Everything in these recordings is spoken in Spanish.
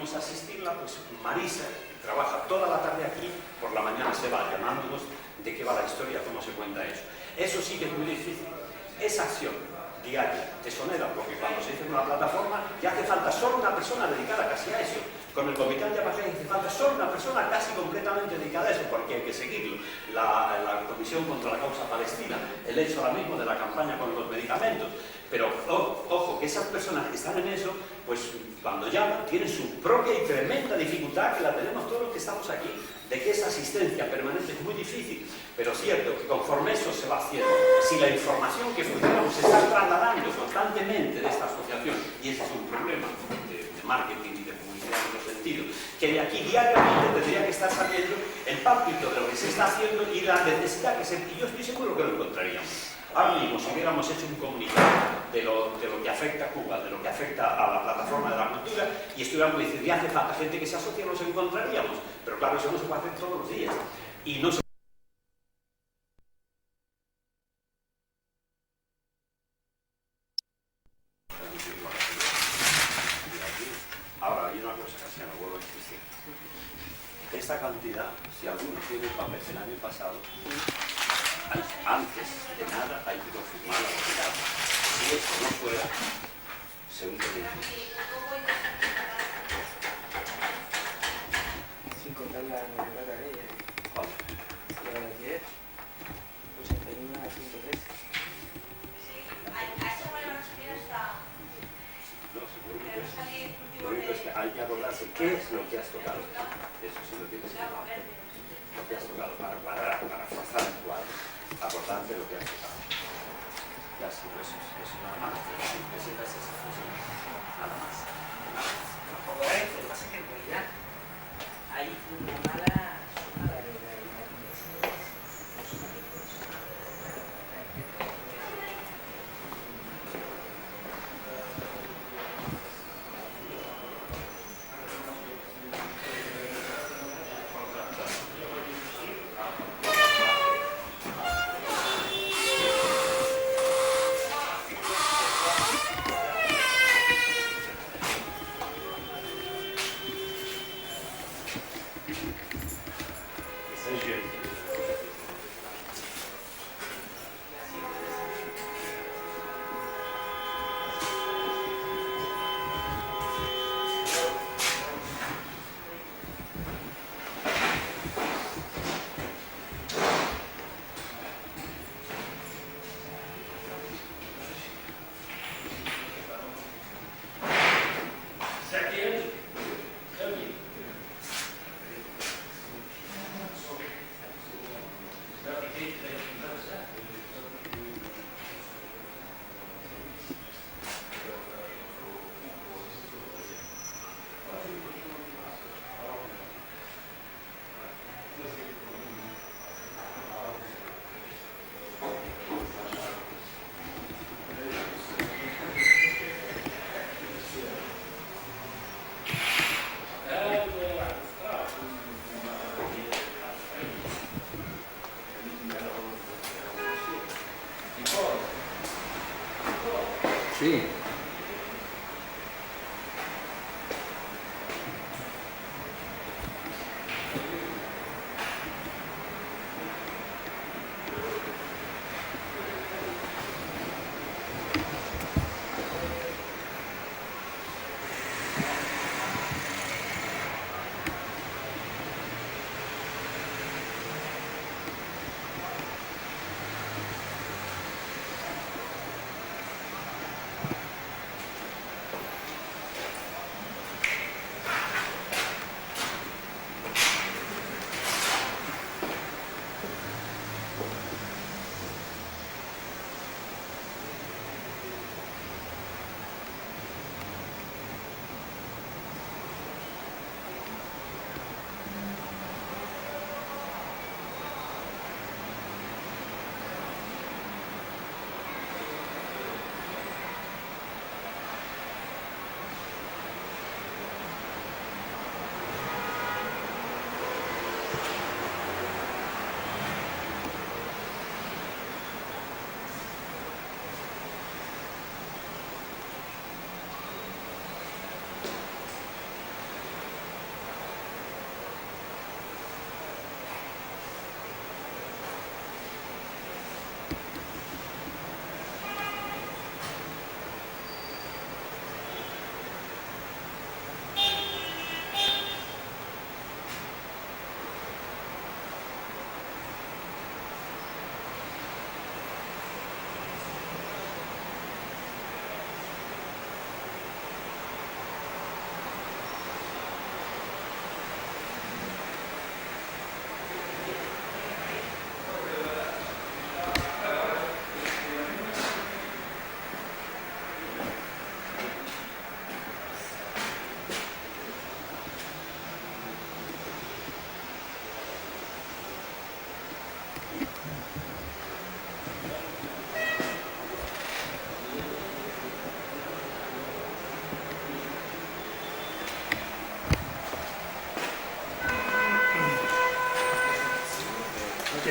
pudimos asistirla, pues Marisa, que trabaja toda la tarde aquí, por la mañana se va llamándonos de qué va la historia, cómo se cuenta eso. Eso sí que es muy difícil. Esa acción diaria, tesonera, porque cuando se dice una plataforma ya hace falta solo una persona dedicada casi a eso. Con el Comité Antiapartheid hace falta solo una persona casi completamente dedicada a eso, porque hay que seguirlo. La Comisión contra la Causa Palestina, el hecho ahora mismo de la campaña con los medicamentos. Pero ojo, que esas personas que están en eso, pues cuando llaman tienen su propia y tremenda dificultad, que la tenemos todos los que estamos aquí, de que esa asistencia permanente es muy difícil, pero cierto que conforme eso se va haciendo, si la información que funcionamos se está trasladando constantemente de esta asociación, y ese es un problema de marketing y de publicidad en los sentidos, que de aquí diariamente tendría que estar saliendo el pálpito de lo que se está haciendo y la necesidad que se... Y yo estoy seguro que lo encontraríamos. Ahora mismo, si hubiéramos hecho un comunicado de lo que afecta a Cuba, de lo que afecta a la plataforma de la cultura, y estuviéramos diciendo, ya hace falta gente que se asocie, nos encontraríamos. Pero claro, eso no se puede hacer todos los días. Y no se... Ahora, hay una cosa que no vuelvo a insistir. Esta cantidad, si alguno tiene el papel del año pasado, antes de nada hay que confirmar la cantidad. Si esto no fuera, se hunde bien. Sin contar la novela de ella. ¿Cuál? La de ayer, 81 a 113. A eso vuelven a subir hasta... No, lo único es que hay que acordarse qué es lo que has tocado. Eso sí lo tienes que saber. Lo que has tocado para cuadrar, para forzar el cuadro. Acordarte lo que has tocado. Ya sí, eso nada más. Necesitas esa función. Nada más. Tampoco es, lo que pasa es que en realidad hay una mala sonada de la iglesia. Sí.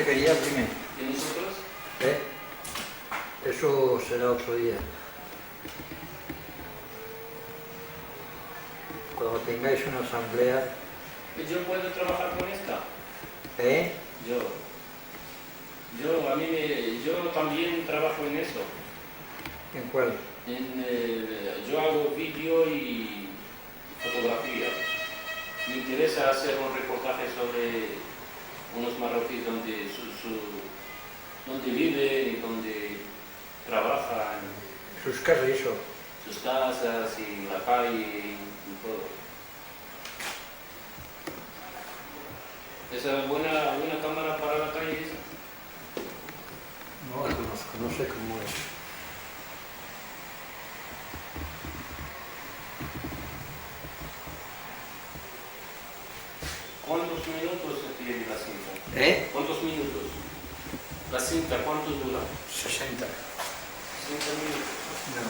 que querías, dime. ¿Y nosotros? Eso será otro día. Cuando tengáis una asamblea. ¿Yo puedo trabajar con esta? ¿Eh? Yo también trabajo en eso. ¿En cuál? Yo hago vídeo y fotografía. Me interesa hacer un reportaje sobre unos marroquíes donde viven y donde trabajan. Sus casas y eso. Sus casas y la calle y todo. ¿Esa es buena cámara para la calle esa? No la conozco, no sé cómo es. ¿Cuántos minutos tiene la cinta? ¿Eh? ¿Cuántos minutos? La cinta, ¿cuánto dura? 60. 60 minutos. No.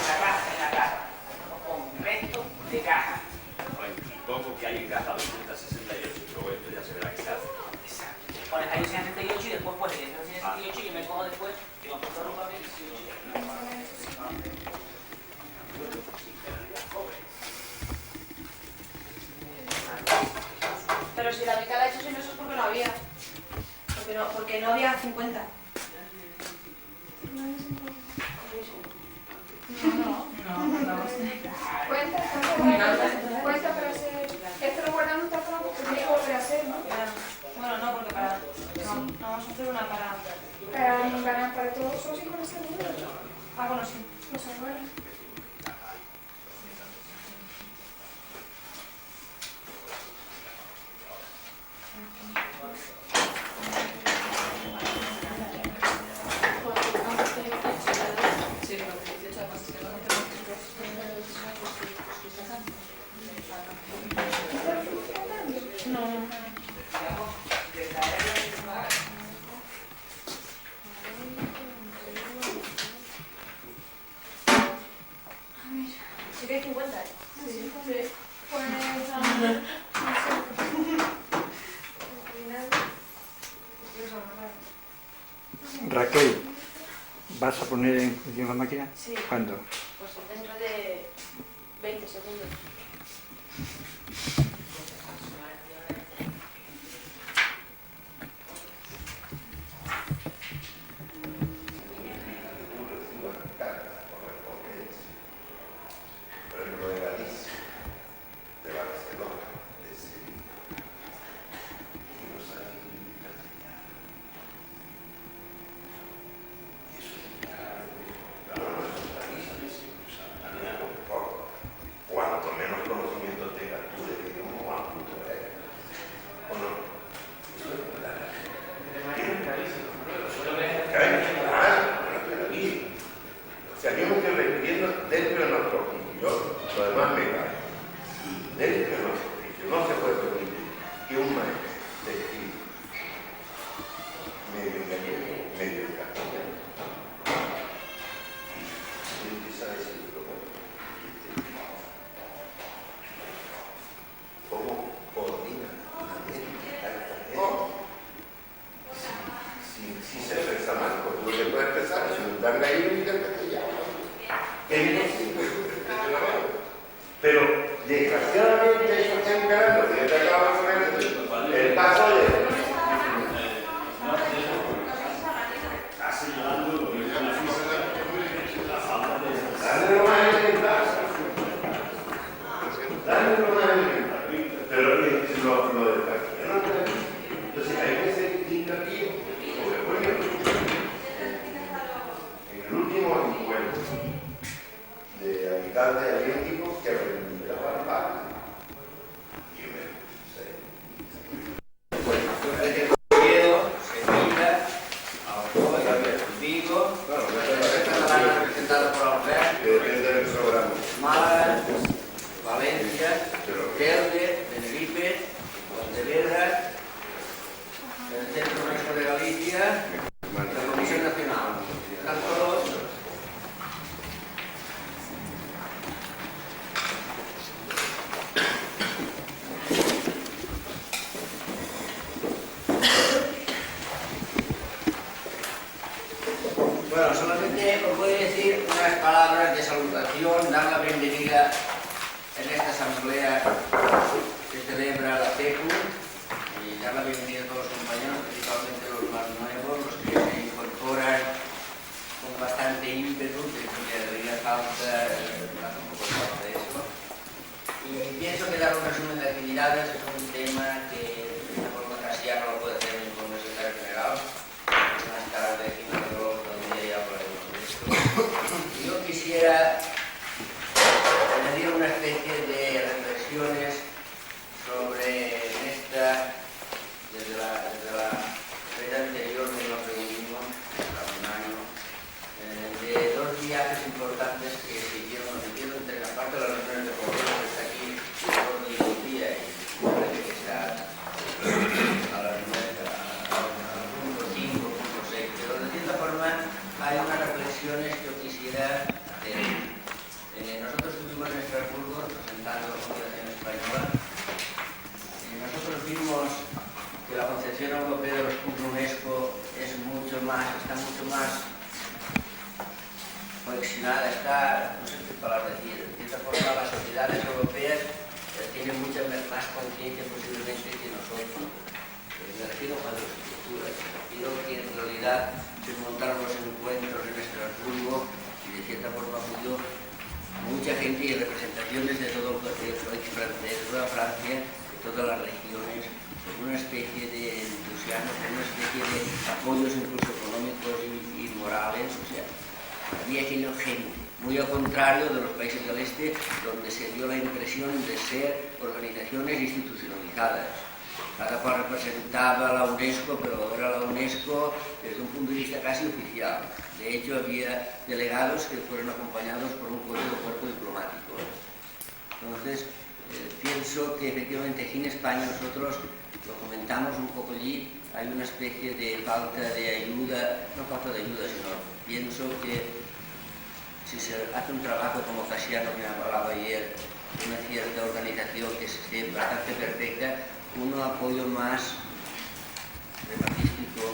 En la caja. Con resto de caja. Pongo que hay en caja 268, pero esto ya se verá que se hace. Exacto. Pones ahí 68 y después pones 68 y yo me cojo después y lo pongo en un papel 18. Pero si la mitad la he hecho sin eso es porque no había. Porque no había 50. No. Cuenta para hacer. Esto lo guardamos en un tazón porque tiene que volver a hacer, ¿no? Bueno, no, porque para. No, vamos a hacer una para. Para todos los hijos de seguro. Ah, bueno, sí. No se acuerdan. Sí, pero 18 además es que no tenemos. No. Sí que hay 50, ¿eh? Sí. Pues. Raquel, ¿vas a poner en función la máquina? Sí. ¿Cuándo? Pues dentro de 20 segundos. Cuanto menos conocimiento tengas tú de que no más puto eres. ¿O no? Eso es verdad. O sea, yo me estoy refiriendo dentro de nuestro oficio, lo demás me cae. Dentro de nuestro oficio no se puede permitir que un maestro de escriba medio en castellano y empieza a decir ¿cómo coordina una mente alta? Si se expresa mal, pues tú le puedes expresar simultánea y en castellano. Es imposible. Pero desgraciadamente eso está encarando, que yo te acabo de poner el caso de... Está señalando lo que es la física, la falta de... Dale nomás elemental. Dale nomás elemental. Pero lo del castellano, entonces hay que ser hincapié sobre, por ejemplo, en el último encuentro de habitantes atléticos que aprendí a hablar. Y yo me sé. Oviedo, Sevilla, Alcoa, Vigo, estarán representados por Alberto, Depende del programa. Málaga, Valencia, Telde, Tenerife, Pontevedra, el Centro Nuestro de Galicia, la Comisión Nacional. Están todos asamblea se celebra la CECU y dar la bienvenida a todos los compañeros, principalmente los más nuevos, los que se incorporan con bastante ímpetu, que haría falta, un poco de eso. Y pienso que dar un resumen de actividades es un tema que de una forma casi no lo puede hacer el informe secretario general. Más tarde, aquí en el otro día ya hablaremos de esto. Yo quisiera añadir una especie de reflexiones sobre esta, desde la vez anterior que nos reunimos, hace un año, de dos viajes importantes que se hicieron entre la parte de las reuniones de gobierno que está aquí, por el día y parece que sea a las 9, a punto 5, punto 6, pero de cierta forma hay unas reflexiones que yo quisiera hacer. Nosotros estuvimos en Estrasburgo representando la Confederación Española. Nosotros vimos que la concepción europea de los puntos UNESCO está mucho más cohesionada, no sé qué palabra decir. De cierta forma, las sociedades europeas tienen mucha más conciencia posiblemente que nosotros. Me refiero a las estructuras. Quiero que en realidad se montaron los encuentros en Estrasburgo y de cierta forma acudió mucha gente y representaciones de todo el país francés, de toda Francia, de todas las regiones, con una especie de entusiasmo, con una especie de apoyos incluso económicos y morales. O sea, había aquella gente, muy al contrario de los países del este, donde se dio la impresión de ser organizaciones institucionalizadas. Cada cual representaba la UNESCO, pero era la UNESCO desde un punto de vista casi oficial. De hecho, había delegados que fueron acompañados por un cuerpo diplomático. Entonces, pienso que efectivamente aquí en España nosotros lo comentamos un poco allí, hay una especie de falta de ayuda, no falta de ayuda, sino pienso que si se hace un trabajo como Casiano, que me hablaba ayer, una cierta organización que esté bastante perfecta, un apoyo más repartístico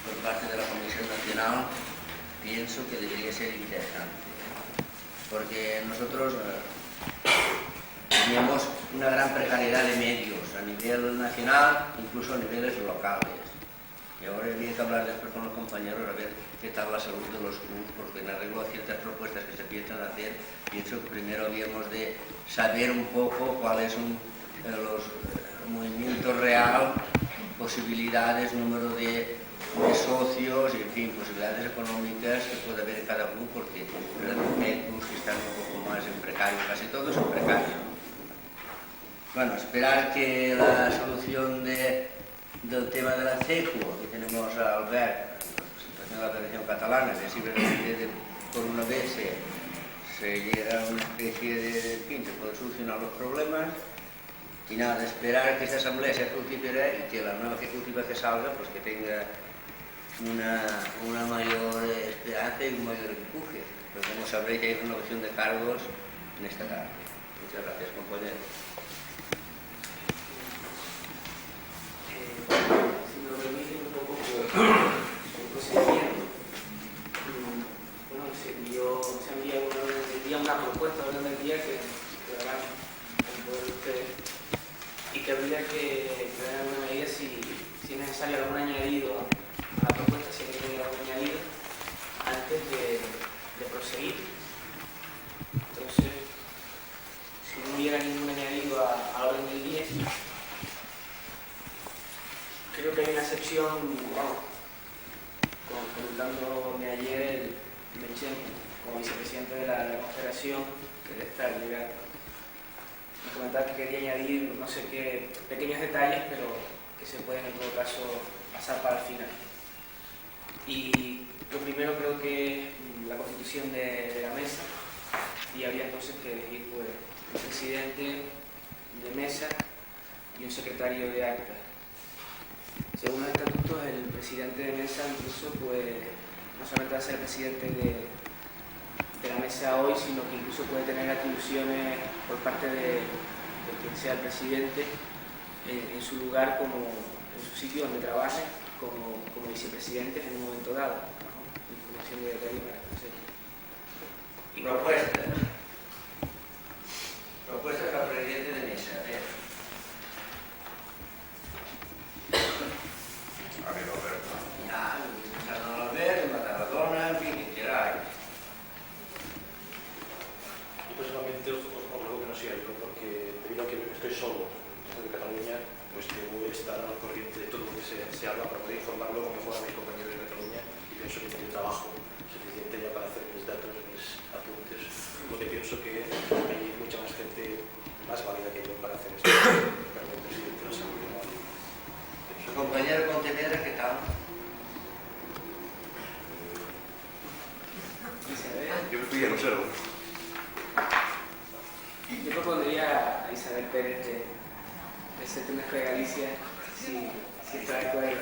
por parte de la Comisión Nacional, pienso que debería ser interesante, porque nosotros teníamos una gran precariedad de medios a nivel nacional, incluso a niveles locales. Y ahora habría que hablar después con los compañeros a ver qué tal la salud de los clubs, porque en arreglo a ciertas propuestas que se piensan hacer, pienso que primero habíamos de saber un poco cuáles son los movimientos real, posibilidades, número de socios, y en fin, posibilidades económicas que puede haber en cada club, porque realmente clubs que están un poco más en precario, casi todos en precario. Bueno, esperar que la solución del tema de la CECU, que tenemos a Albert, la presentación de la Federación Catalana, que si realmente por una vez se llega a una especie de, en fin, se puede solucionar los problemas. Y nada, esperar que esta asamblea sea fructífera y que la nueva ejecutiva que salga, pues que tenga una mayor esperanza y un mayor empuje. Pero como sabréis, hay renovación de cargos en esta tarde. Muchas gracias, compañeros. Si me permiten un poco el procedimiento, bueno, se envía una propuesta de orden del día que darán el poder de ustedes, y que habría que tener alguna medida si es necesario algún añadido a la propuesta, si hay que tener algún añadido antes de proseguir. Entonces, si no hubiera ningún añadido a la orden del día, creo que hay una excepción, comentándome ayer Menchen, como vicepresidente de la Confederación, que debe estar llegando. Me comentaba que quería añadir no sé qué pequeños detalles, pero que se pueden en todo caso pasar para el final. Y lo primero creo que es la constitución de la mesa, y habría entonces que elegir pues, un presidente de mesa y un secretario de acta. Según los estatutos, el presidente de mesa incluso pues, no solamente va a ser presidente de la mesa hoy, sino que incluso puede tener atribuciones por parte de quien sea el presidente en su lugar, como en su sitio donde trabaje, como vicepresidente en un momento dado. Información de detalle para conocer. Propuestas para estoy solo desde Cataluña, pues debo estar al corriente de todo lo que se habla para poder informarlo como fuera mis compañeros de Cataluña, y pienso que tengo trabajo suficiente ya para hacer mis datos, mis apuntes, porque pienso que hay mucha más gente más válida que yo para hacer esto. Pero el presidente no sabe cómo hacer. Su compañero Pontevedra, ¿qué tal? Yo fui a Lucero. Yo propondría a Isabel Pérez de CETUNESCO de Galicia, si está de acuerdo,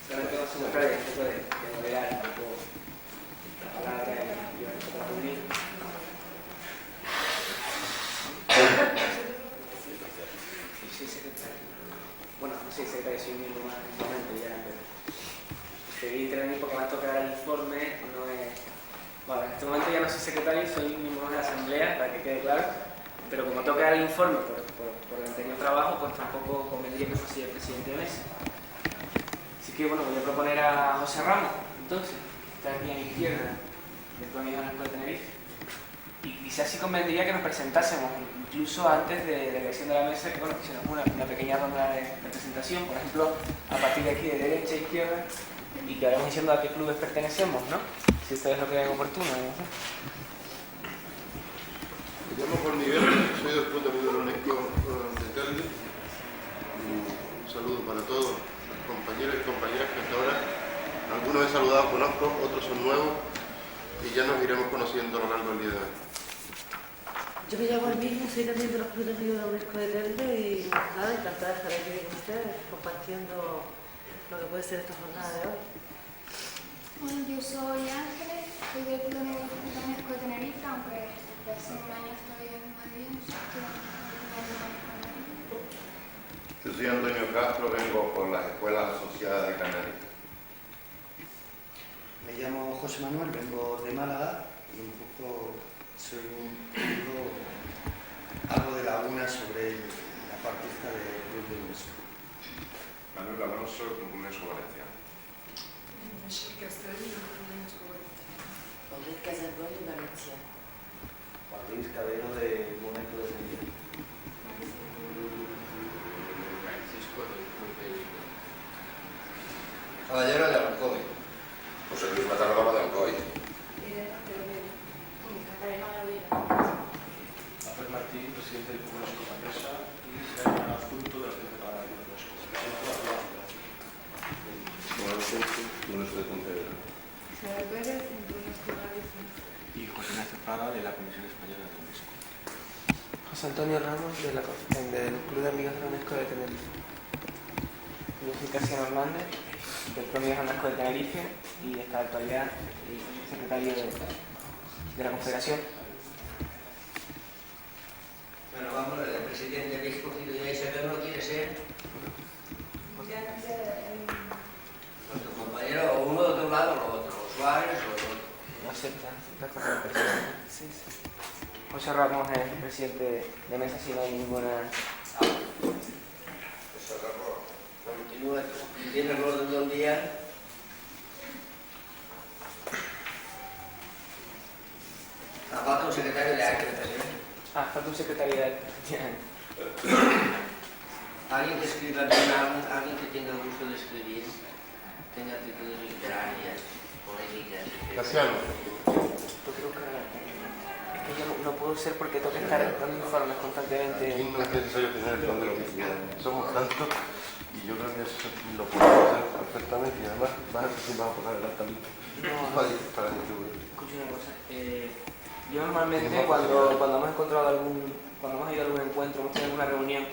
solamente no se me trae un poco de moderar un poco la palabra y llevar un poco la reunión. Sí, secretario. Bueno, no sé, secretario, soy un miembro más en este momento ya, pero evidentemente porque me ha tocado el informe, no es... Bueno, en este momento ya no soy secretario, soy miembro de la asamblea, para que quede claro, pero como toca el informe por el anterior trabajo, pues tampoco convendría que fuese el presidente de mesa. Así que bueno, voy a proponer a José Ramos, entonces, que está aquí a mi izquierda, del Premio de la Tenerife. Y quizás sí convendría que nos presentásemos, incluso antes de la elección de la mesa, que bueno, que hiciéramos una pequeña ronda de presentación, por ejemplo, a partir de aquí, de derecha a izquierda, y que vayamos diciendo a qué clubes pertenecemos, ¿no? Si ustedes lo creen oportuno, ¿no? Me llamo Juan Miguel, soy del Club de Amigos de la UNESCO de Telde. Un saludo para todos los compañeros y compañeras que hasta ahora algunos he saludado, conozco, otros son nuevos y ya nos iremos conociendo a lo largo del día de hoy. Yo me llamo Emilia, soy también de los Clubes de Amigos de la UNESCO de Telde y nada, encantada de estar aquí con ustedes compartiendo lo que puede ser esta jornada de hoy. Bueno, yo soy Ángeles, soy del Club de Amigos de la UNESCO de Tenerife, aunque desde hace un año estoy en Madrid, no sé qué. Yo soy Antonio Castro, vengo por las escuelas asociadas de Canarias. Me llamo José Manuel, vengo de Málaga y un poco soy algo de laguna sobre la parte esta del Club de UNESCO. Manuel Alonso, UNESCO Valenciano. Odette Casaboni, Valencia. Martín Cabero de UNESCO de Tenerife. Caballero de Alcoy. José Luis Matarrama de Alcoy. Rafael Martín, presidente del Club UNESCO Manresa, y será el adjunto de la Agencia para la UNESCO. UNESCO de Pontevedra. Isabel Pérez, UNESCO de Galicia. Y José Ignacio Prada de la Comisión Española de UNESCO. José Antonio Ramos, del Club de Amigos de la UNESCO de Tenerife. Yo soy Casiano Hernández, del Premio de la UNESCO de Tenerife, y hasta la actualidad secretario de la Confederación. Bueno, vamos, el presidente habéis cogido ya Isabel, ¿no quiere ser? Nuestro compañero, o uno de otro lado, o otro, o Suárez, o otro. No acepta como presidente. Sí. José Ramos es el presidente de mesa, si no hay ninguna... Continúa, tiene el orden del día. Falta un secretario de actas, falta un secretario de actas. Alguien que escriba bien, alguien que tenga el gusto de escribir, tenga actitudes literarias, poéticas. Casiano. Yo creo que yo no puedo ser porque tengo que estar dando informes constantemente. Aquí no es necesario tener el plan de lo que quieran. Somos tantos y yo creo que eso lo podemos hacer perfectamente y además vamos a poner el altalito para distribuir. Escucha una cosa. Yo normalmente cuando hemos encontrado cuando hemos ido a algún encuentro, hemos tenido alguna reunión,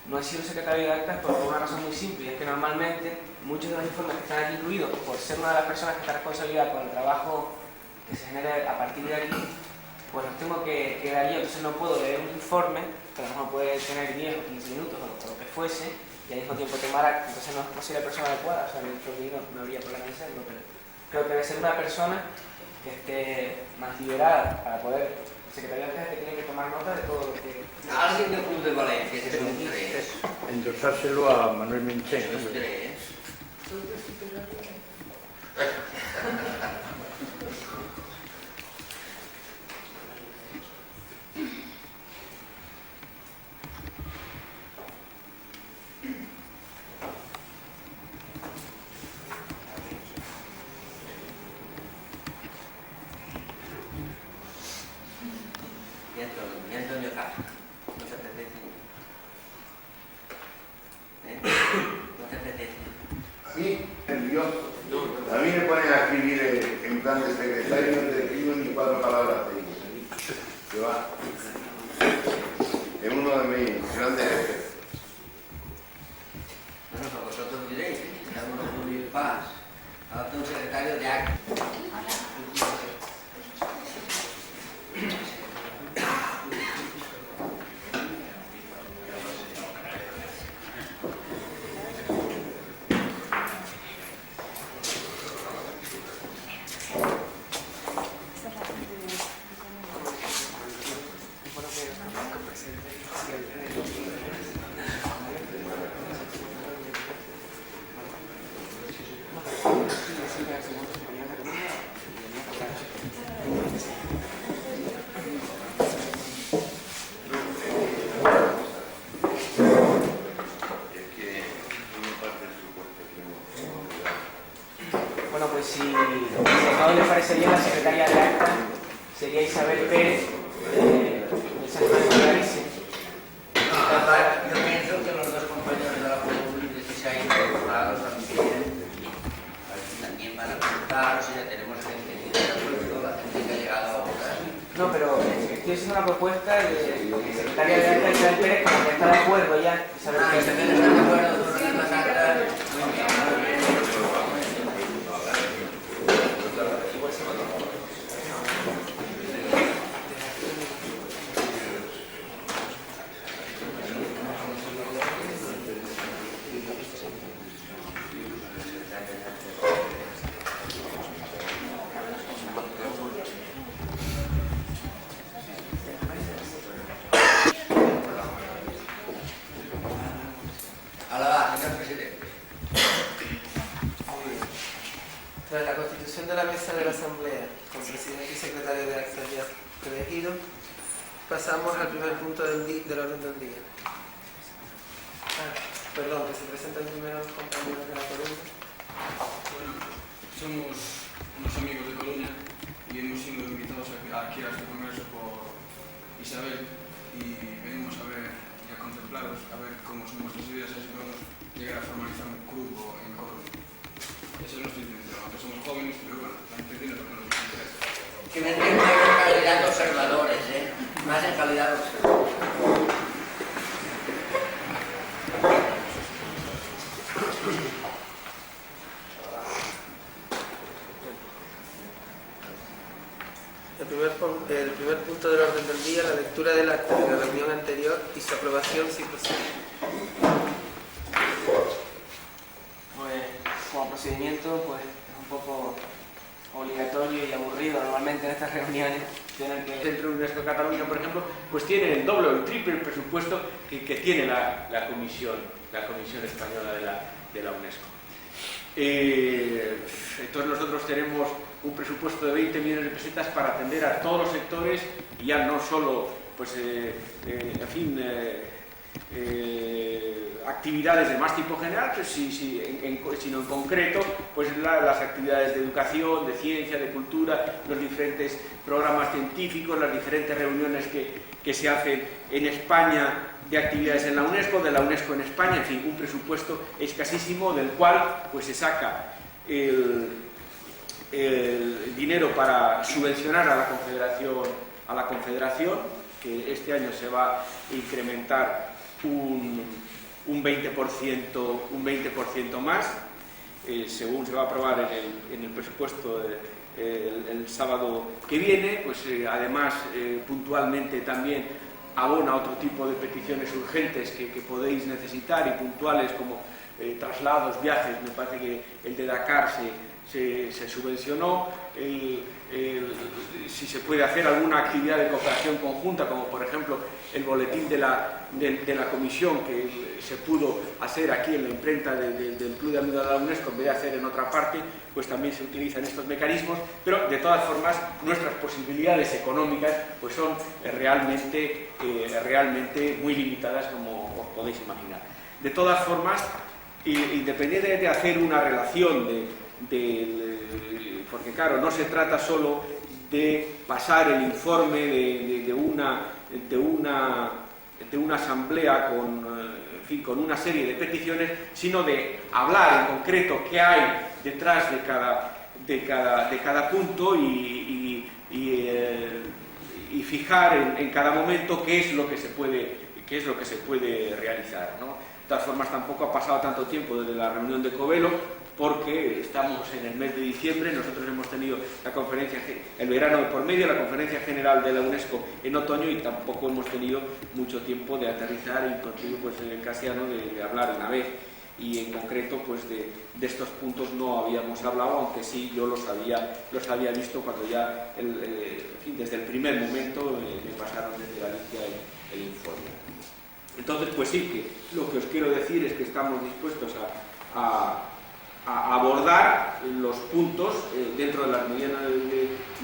no he sido secretario de actas por una razón muy simple, y es que normalmente muchos de los informes que están aquí incluidos, por ser una de las personas que está responsabilidad con el trabajo que se genere a partir de aquí, pues los tengo que dar yo, entonces no puedo leer un informe, que a lo mejor puede tener 10 o 15 minutos o lo que fuese, y al mismo tiempo tomar actas, entonces no soy la persona adecuada, o sea, no habría problema en hacerlo, pero creo que debe ser una persona que esté más liberada para poder, el secretario de actas que tiene que tomar nota de todo lo que... Alguien del Club de Valencia, que son tres. Endosárselo a Manuel Menchen. Son tres. está lleno de crimen y 4 palabras tengo. Que va. Es uno de mis grandes jefes. Bueno, pues vosotros diréis, cada uno con mi paz. Ahora un secretario de acta. Bueno, pues si no le parece bien, la secretaria de acta sería Isabel Pérez, de San Juan de Clarice. Yo pienso que los dos compañeros de la Juventud que se han incorporado también van a apuntar, o sea, ya tenemos gente que está de acuerdo, la gente que ha llegado a votar. No, pero estoy haciendo una propuesta de secretaria de acta Isabel Pérez, con la que está de acuerdo ya. Isabel Pérez. ¿Está de acuerdo con las actas? Muy bien. Tras la constitución de la mesa de la Asamblea, con presidente y secretario de acta ya elegido, pasamos al primer punto del orden del día. Perdón, que se presentan primero los compañeros de la Coruña. Bueno, somos unos amigos de Coruña y hemos sido invitados aquí a este congreso por Isabel y venimos a ver y a contemplaros, a ver cómo son nuestras ideas y si podemos llegar a formalizar un grupo en Coruña. Eso es nuestro intención, aunque somos jóvenes, pero bueno, la intención es lo que nos interesa. Que vendremos en calidad de observadores, más en calidad de observadores. El primer punto del orden del día, la lectura del acta de la reunión anterior y su aprobación si procede. Pues como procedimiento pues es un poco obligatorio y aburrido normalmente en estas reuniones. El Centro UNESCO Cataluña, por ejemplo, pues tiene el doble o el triple presupuesto que tiene la Comisión Española de la UNESCO. Entonces nosotros tenemos un presupuesto de 20 millones de pesetas para atender a todos los sectores y ya no solo pues, actividades de más tipo general, pues, sino en concreto pues, las actividades de educación, de ciencia, de cultura, los diferentes programas científicos, las diferentes reuniones que se hacen en España de actividades en la UNESCO, de la UNESCO en España, en fin, un presupuesto escasísimo del cual pues, se saca el dinero para subvencionar a la Confederación, que este año se va a incrementar un 20% más, según se va a aprobar en el presupuesto el sábado que viene, pues además puntualmente también abona otro tipo de peticiones urgentes que podéis necesitar y puntuales como traslados, viajes. Me parece que el de Dakar se subvencionó, si se puede hacer alguna actividad de cooperación conjunta, como por ejemplo el boletín de la comisión que se pudo hacer aquí en la imprenta del Club de Amigos de la UNESCO en vez de hacer en otra parte, pues también se utilizan estos mecanismos, pero de todas formas nuestras posibilidades económicas pues son realmente muy limitadas, como os podéis imaginar. De todas formas, independientemente de hacer una relación porque claro, no se trata solo de pasar el informe de una asamblea con una serie de peticiones, sino de hablar en concreto qué hay detrás de cada punto y fijar en cada momento qué es lo que se puede realizar, ¿no? De todas formas, tampoco ha pasado tanto tiempo desde la reunión de Covelo, porque estamos en el mes de diciembre. Nosotros hemos tenido la conferencia, el verano de por medio, la conferencia general de la UNESCO en otoño, y tampoco hemos tenido mucho tiempo de aterrizar y contigo, pues, en el Casiano, de hablar una vez. Y en concreto, pues, de estos puntos no habíamos hablado, aunque sí yo los había visto cuando ya desde el primer momento me pasaron desde Galicia el informe. Entonces, pues sí, que lo que os quiero decir es que estamos dispuestos a abordar los puntos dentro de las medidas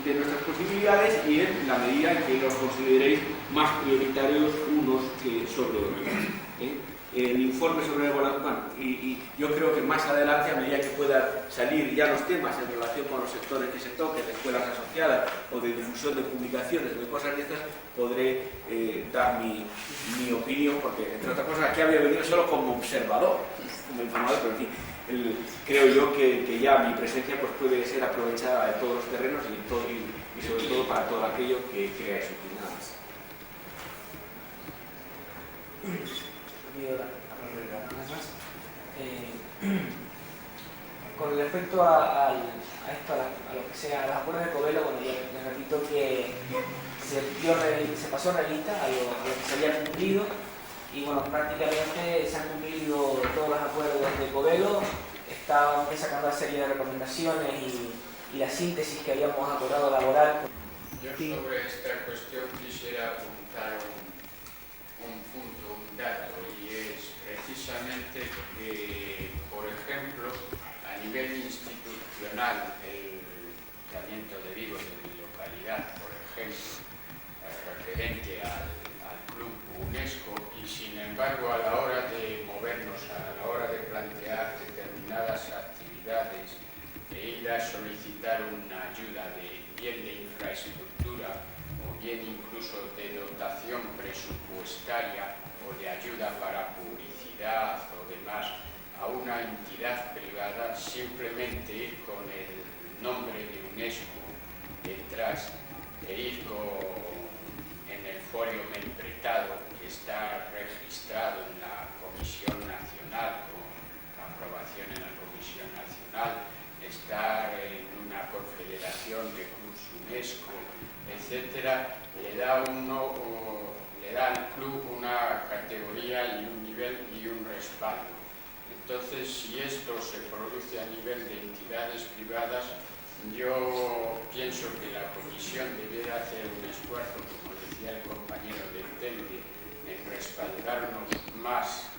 de nuestras posibilidades, y en la medida en que los consideréis más prioritarios unos que sobre otros. El informe sobre la evaluación, y yo creo que más adelante, a medida que puedan salir ya los temas en relación con los sectores que se toquen, de escuelas asociadas o de difusión de publicaciones, de cosas de estas, podré dar mi opinión, porque, entre otras cosas, aquí había venido solo como observador, como informador, pero en fin, creo yo que ya mi presencia, pues, puede ser aprovechada en todos los terrenos y sobre todo para todo aquello que creáis opinadas. Con respecto a lo que sea, a las acuerdos de Covelo, bueno, ya les repito que se pasó realista a lo que se había cumplido, y bueno, prácticamente se han cumplido todos los acuerdos de Covelo. Estábamos sacando una serie de recomendaciones y la síntesis que habíamos acordado elaborar. Yo sobre esta cuestión quisiera apuntar un punto, un dato, y es precisamente que, por ejemplo, a nivel institucional, el Ayuntamiento de Vigo, de mi localidad, por ejemplo, referente al Club UNESCO, y sin embargo, a la hora de movernos, a la hora de plantear determinadas actividades, de ir a solicitar una ayuda bien de infraestructura, o bien incluso de dotación presupuestaria o de ayuda para publicidad o demás, a una entidad privada, simplemente ir con el nombre de UNESCO detrás, e ir en el folio membretado que está registrado en la Comisión Nacional, con aprobación en la Comisión Nacional, estar en una confederación de clubes UNESCO, etcétera, le da al club una categoría y un nivel y un respaldo. Entonces, si esto se produce a nivel de entidades privadas, yo pienso que la Comisión debiera hacer un esfuerzo, como decía el compañero del Telde, en respaldarnos más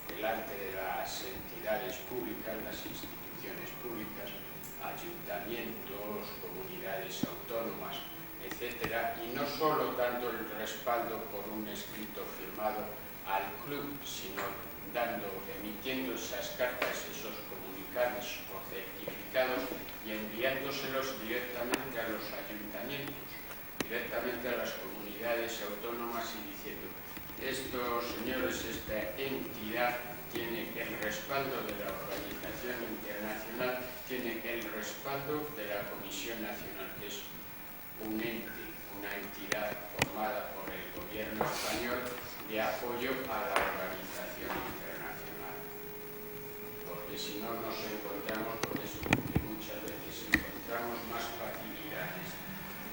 delante de las entidades públicas, las instituciones públicas, ayuntamientos, comunidades autónomas, etcétera, y no solo dando el respaldo por un escrito firmado al club, sino emitiendo esas cartas, esos comunicados o certificados, y enviándoselos directamente a los ayuntamientos, directamente a las comunidades autónomas, y diciendo: estos señores, esta entidad tiene el respaldo de la Organización Internacional, tiene el respaldo de la Comisión Nacional, que es un ente, una entidad formada por el gobierno español de apoyo a la organización internacional. Porque si no, nos encontramos con eso, que muchas veces encontramos más facilidades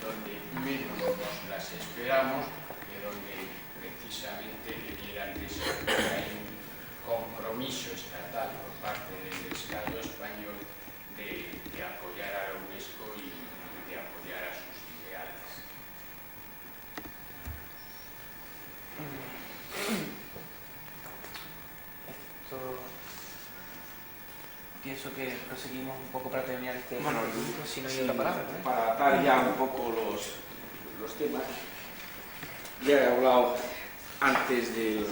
donde menos nos las esperamos, que donde precisamente debieran de ser, que hay un compromiso estatal por parte del Estado español de apoyar a la UNESCO y de apoyar a sus ideales. Pienso que proseguimos un poco para terminar este bueno, punto, si no hay otra palabra, ¿no? Para atar ya un poco los temas, ya he hablado antes de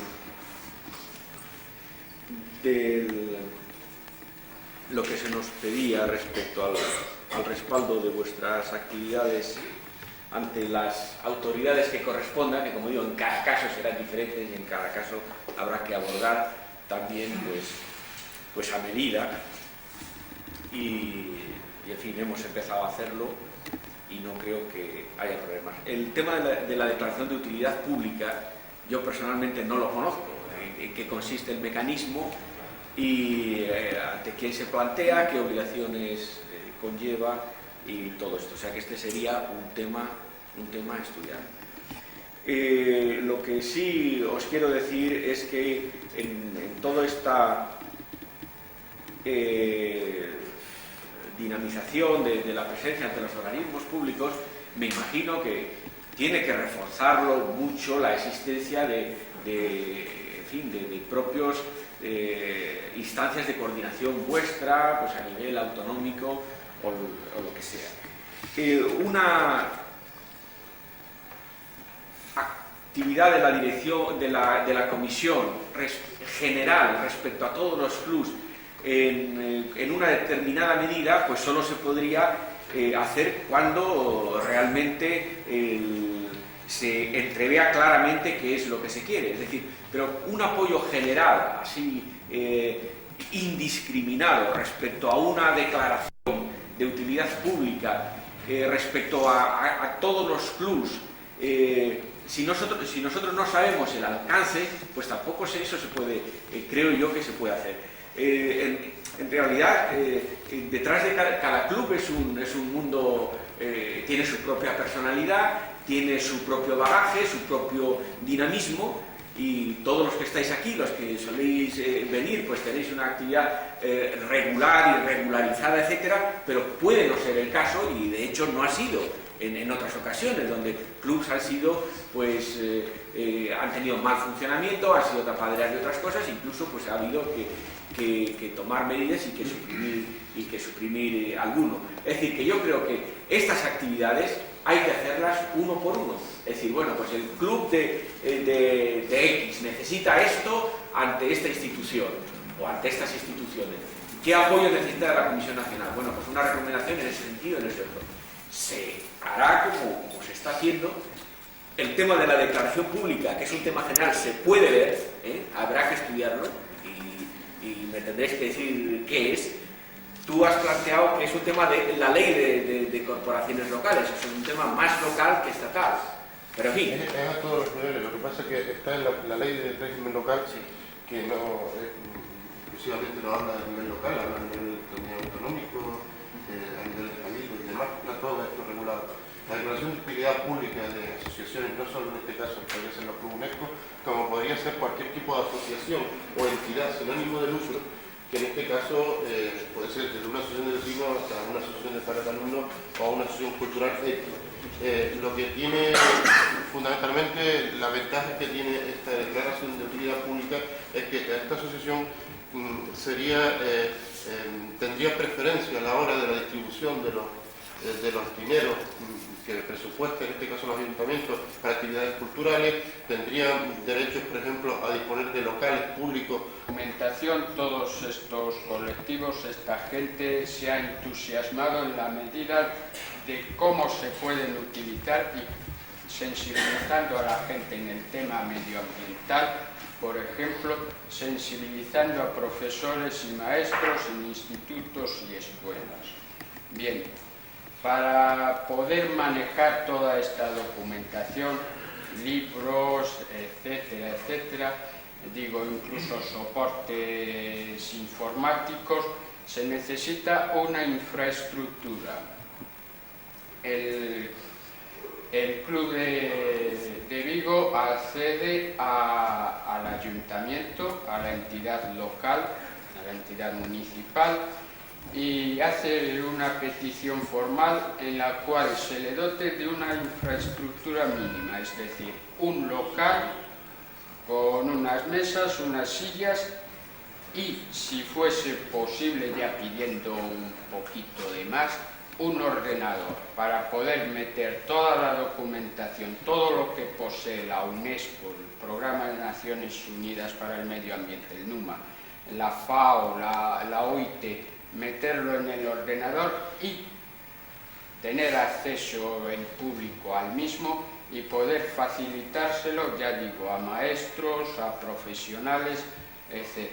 lo que se nos pedía respecto al respaldo de vuestras actividades ante las autoridades que correspondan, que, como digo, en cada caso serán diferentes y en cada caso habrá que abordar también pues a medida, y y en fin, hemos empezado a hacerlo y no creo que haya problemas. El tema de la declaración de utilidad pública, yo personalmente no lo conozco, en qué consiste el mecanismo y ante quién se plantea, qué obligaciones conlleva y todo esto. O sea que este sería un tema a estudiar. Lo que sí os quiero decir es que en toda esta dinamización de la presencia ante los organismos públicos, me imagino que tiene que reforzarlo mucho la existencia de propios instancias de coordinación vuestra, pues a nivel autonómico o lo que sea. Una actividad de la dirección de la comisión general respecto a todos los clubs en una determinada medida, pues solo se podría hacer cuando realmente se entrevea claramente qué es lo que se quiere. Es decir, pero un apoyo general, así indiscriminado respecto a una declaración de utilidad pública, respecto a todos los clubs, si nosotros no sabemos el alcance, pues tampoco eso se puede, creo yo que se puede hacer. En realidad, detrás de cada club es un mundo, tiene su propia personalidad, tiene su propio bagaje, su propio dinamismo, y todos los que estáis aquí, los que soléis venir, pues tenéis una actividad regular y regularizada, etcétera, pero puede no ser el caso, y de hecho no ha sido en otras ocasiones, donde clubs han sido, pues, han tenido mal funcionamiento, han sido tapaderas de otras cosas, incluso pues ha habido que tomar medidas y que suprimir alguno. Es decir, que yo creo que estas actividades hay que hacerlas uno por uno. Es decir, bueno, pues el club de X necesita esto ante esta institución o ante estas instituciones. ¿Qué apoyo necesita de la Comisión Nacional? Bueno, pues una recomendación en ese sentido, en ese otro. Se hará como se está haciendo. El tema de la declaración pública, que es un tema general, se puede ver, habrá que estudiarlo y me tendréis que decir qué es. Tú has planteado que es un tema de la ley de corporaciones locales, es un tema más local que estatal. Pero en fin. Es a todos los niveles. Lo que pasa es que está en la ley de régimen local, sí, que no exclusivamente no habla a nivel local, habla a nivel autonómico, a nivel de cabildo y demás, está todo esto regulado. La declaración de utilidad pública de asociaciones, no solo en este caso podría ser la Club UNESCO, como podría ser cualquier tipo de asociación o entidad sin ánimo de lucro, que en este caso puede ser desde una asociación de vecinos hasta una asociación de paratalumnos o una asociación cultural X. Lo que tiene fundamentalmente, la ventaja que tiene esta declaración de utilidad pública es que esta asociación tendría preferencia a la hora de la distribución de los dineros que presupuesta, en este caso los ayuntamientos, para actividades culturales, tendrían derechos, por ejemplo, a disponer de locales públicos. Documentación, todos estos colectivos, esta gente se ha entusiasmado en la medida de cómo se pueden utilizar y sensibilizando a la gente en el tema medioambiental, por ejemplo, sensibilizando a profesores y maestros en institutos y escuelas. Bien. Para poder manejar toda esta documentación, libros, etcétera, etcétera, digo, incluso soportes informáticos, se necesita una infraestructura. El Club de Vigo accede al ayuntamiento, a la entidad local, a la entidad municipal, y hace una petición formal en la cual se le dote de una infraestructura mínima, es decir, un local con unas mesas, unas sillas y, si fuese posible, ya pidiendo un poquito de más, un ordenador para poder meter toda la documentación, todo lo que posee la UNESCO, el Programa de Naciones Unidas para el Medio Ambiente, el NUMA, la FAO, la OIT, meterlo en el ordenador y tener acceso en público al mismo y poder facilitárselo, ya digo, a maestros, a profesionales, etc.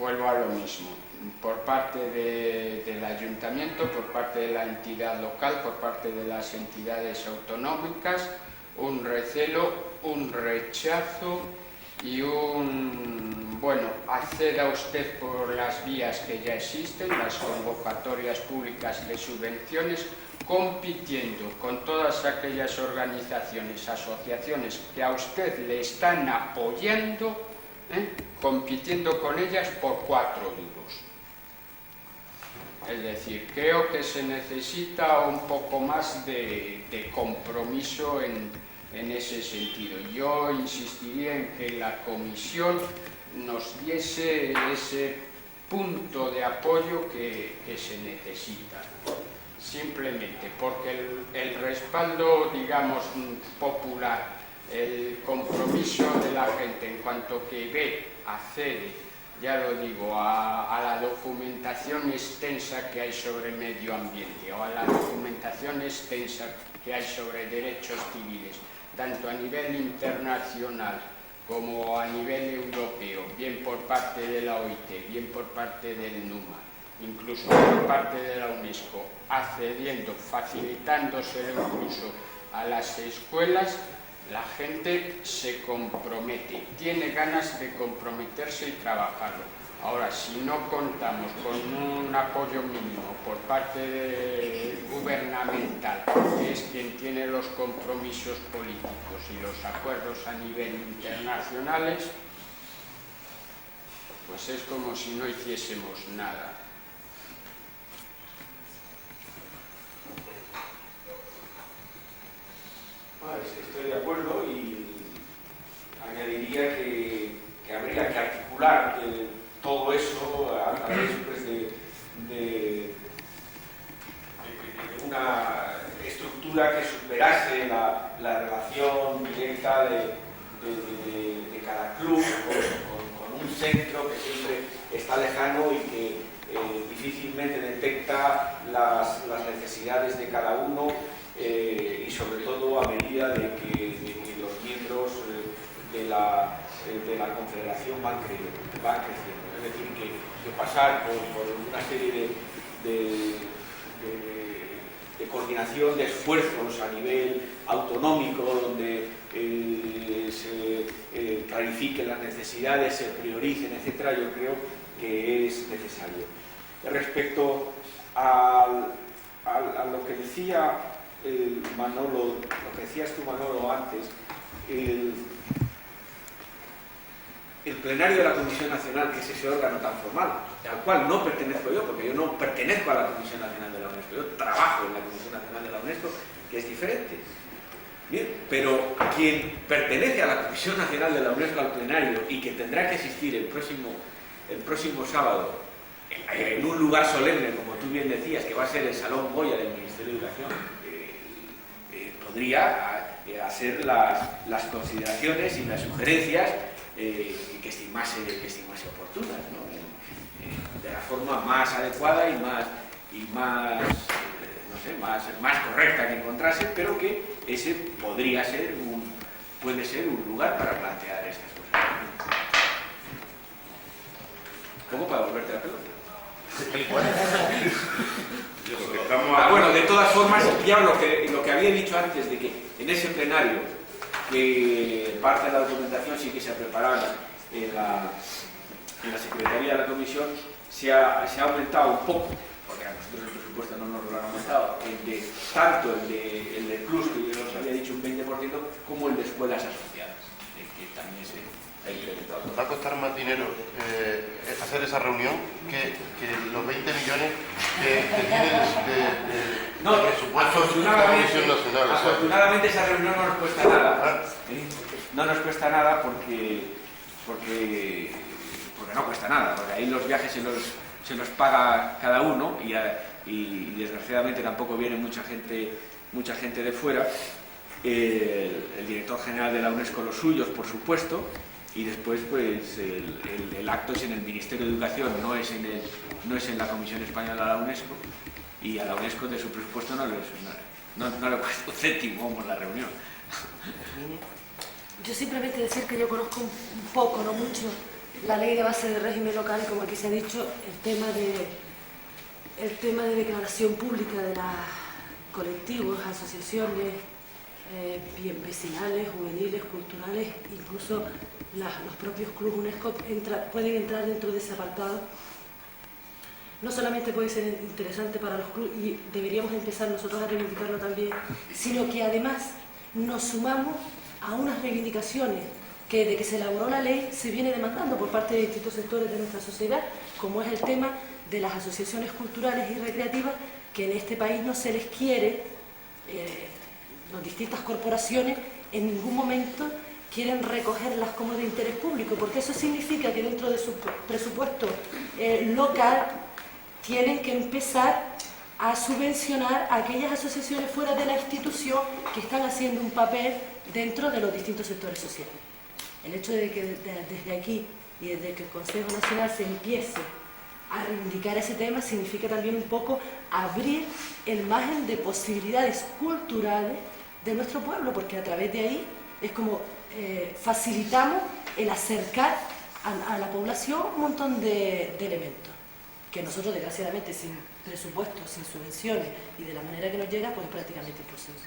vuelvo a lo mismo. Por parte del ayuntamiento, por parte de la entidad local, por parte de las entidades autonómicas, un recelo, un rechazo y acceda usted por las vías que ya existen, las convocatorias públicas de subvenciones, compitiendo con todas aquellas organizaciones, asociaciones que a usted le están apoyando, compitiendo con ellas por 4 duros. Es decir, creo que se necesita un poco más de compromiso en ese sentido. Yo insistiría en que la comisión nos diese ese punto de apoyo que se necesita. Simplemente porque el respaldo, digamos, popular, el compromiso de la gente en cuanto que ve, accede, ya lo digo, a la documentación extensa que hay sobre medio ambiente o a la documentación extensa que hay sobre derechos civiles, tanto a nivel internacional como a nivel europeo, bien por parte de la OIT, bien por parte del NUMA, incluso por parte de la UNESCO, accediendo, facilitándose incluso a las escuelas, la gente se compromete, tiene ganas de comprometerse y trabajarlo. Ahora, si no contamos con un apoyo mínimo por parte gubernamental, que es quien tiene los compromisos políticos y los acuerdos a nivel internacionales, pues es como si no hiciésemos nada. Estoy de acuerdo y añadiría que habría que articular todo eso a través pues, de una estructura que superase la relación directa de cada club con un centro que siempre está lejano y que difícilmente detecta las necesidades de cada uno. Y sobre todo a medida de que los miembros de la confederación van creciendo. Es decir, que pasar por una serie de coordinación de esfuerzos a nivel autonómico, donde se clarifiquen las necesidades, se prioricen, etcétera, yo creo que es necesario. Respecto a lo que decía Manolo, lo que decías tú, Manolo, antes, el plenario de la Comisión Nacional, que es ese órgano tan formal, al cual no pertenezco yo, porque yo no pertenezco a la Comisión Nacional de la UNESCO, yo trabajo en la Comisión Nacional de la UNESCO, que es diferente. Bien, pero quien pertenece a la Comisión Nacional de la UNESCO al plenario y que tendrá que asistir el próximo sábado en un lugar solemne, como tú bien decías, que va a ser el Salón Goya del Ministerio de Educación, podría hacer las consideraciones y las sugerencias que estimase oportunas, ¿no? De la forma más adecuada y más correcta que encontrase, pero que ese puede ser un lugar para plantear estas cosas. ¿Cómo para volverte la pelota? Bueno, de todas formas, ya lo que había dicho antes, de que en ese plenario, que parte de la documentación sí que se ha preparado en la Secretaría de la Comisión, se ha aumentado un poco, porque a nosotros el presupuesto no nos lo han aumentado, tanto el de Plus, que yo os había dicho un 20%, como el de escuelas asociadas, que también se ha incrementado. ¿Va a costar más dinero hacer esa reunión que los 20 millones que tienes de presupuesto de la Comisión Nacional? Afortunadamente esa reunión no nos cuesta nada. No nos cuesta nada porque no cuesta nada, porque ahí los viajes se los paga cada uno y desgraciadamente tampoco viene mucha gente de fuera. El director general de la UNESCO, los suyos, por supuesto, y después pues el acto es en el Ministerio de Educación, no es en la Comisión Española de la UNESCO, y a la UNESCO de su presupuesto no le cuesta un céntimo, vamos, la reunión. Yo simplemente decir que yo conozco un poco, no mucho, la ley de base de régimen local, como aquí se ha dicho, el tema de declaración pública de los colectivos, asociaciones, bien vecinales, juveniles, culturales, incluso los propios clubes UNESCO pueden entrar dentro de ese apartado. No solamente puede ser interesante para los clubes, y deberíamos empezar nosotros a reivindicarlo también, sino que además nos sumamos a unas reivindicaciones que desde que se elaboró la ley se viene demandando por parte de distintos sectores de nuestra sociedad, como es el tema de las asociaciones culturales y recreativas, que en este país no se les quiere, las distintas corporaciones en ningún momento quieren recogerlas como de interés público, porque eso significa que dentro de su presupuesto local tienen que empezar a subvencionar a aquellas asociaciones fuera de la institución que están haciendo un papel dentro de los distintos sectores sociales. El hecho de que desde aquí y desde que el Consejo Nacional se empiece a reivindicar ese tema significa también un poco abrir el margen de posibilidades culturales de nuestro pueblo, porque a través de ahí es como facilitamos el acercar a la población un montón de elementos que nosotros desgraciadamente sin presupuesto, sin subvenciones y de la manera que nos llega, pues es prácticamente imposible.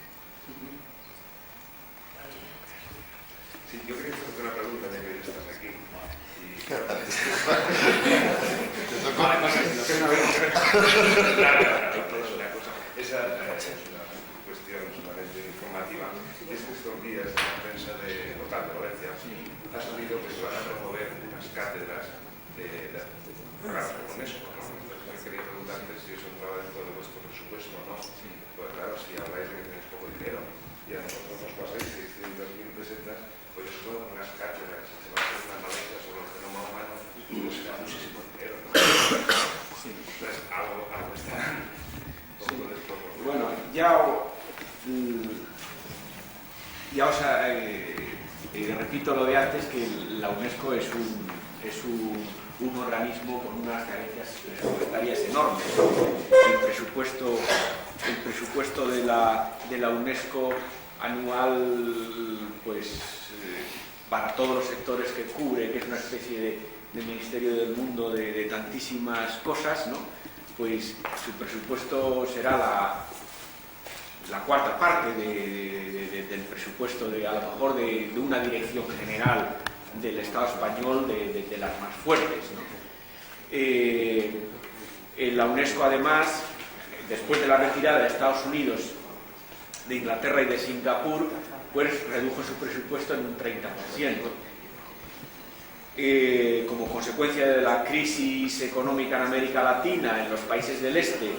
Sí, yo quería hacerte una pregunta, ya que estás aquí. Esa es una cuestión solamente informativa. Es que estos días en la prensa local de Valencia ha salido que se van a promover unas cátedras para la UNESCO. Yo quería preguntarte si eso entraba dentro de vuestro presupuesto o no. Pues claro, si habláis de que tenéis poco dinero y a nosotros nos pasáis 600.000 pesetas, pues eso son unas cátedras, se va a hacer una Valencia sobre el genoma humano, pues será muchísimo dinero, ¿no? Entonces, algo está un poco desproporcionado. Bueno, ya os repito lo de antes, que la UNESCO es un organismo con unas carencias presupuestarias enormes. El presupuesto de la UNESCO anual, pues para todos los sectores que cubre, que es una especie de ministerio del mundo de tantísimas cosas, ¿no? Pues su presupuesto será la cuarta parte del presupuesto a lo mejor de una dirección general del Estado español, de las más fuertes, ¿no? La UNESCO, además, después de la retirada de Estados Unidos, de Inglaterra y de Singapur, pues redujo su presupuesto en un 30%. Como consecuencia de la crisis económica en América Latina, en los países del este,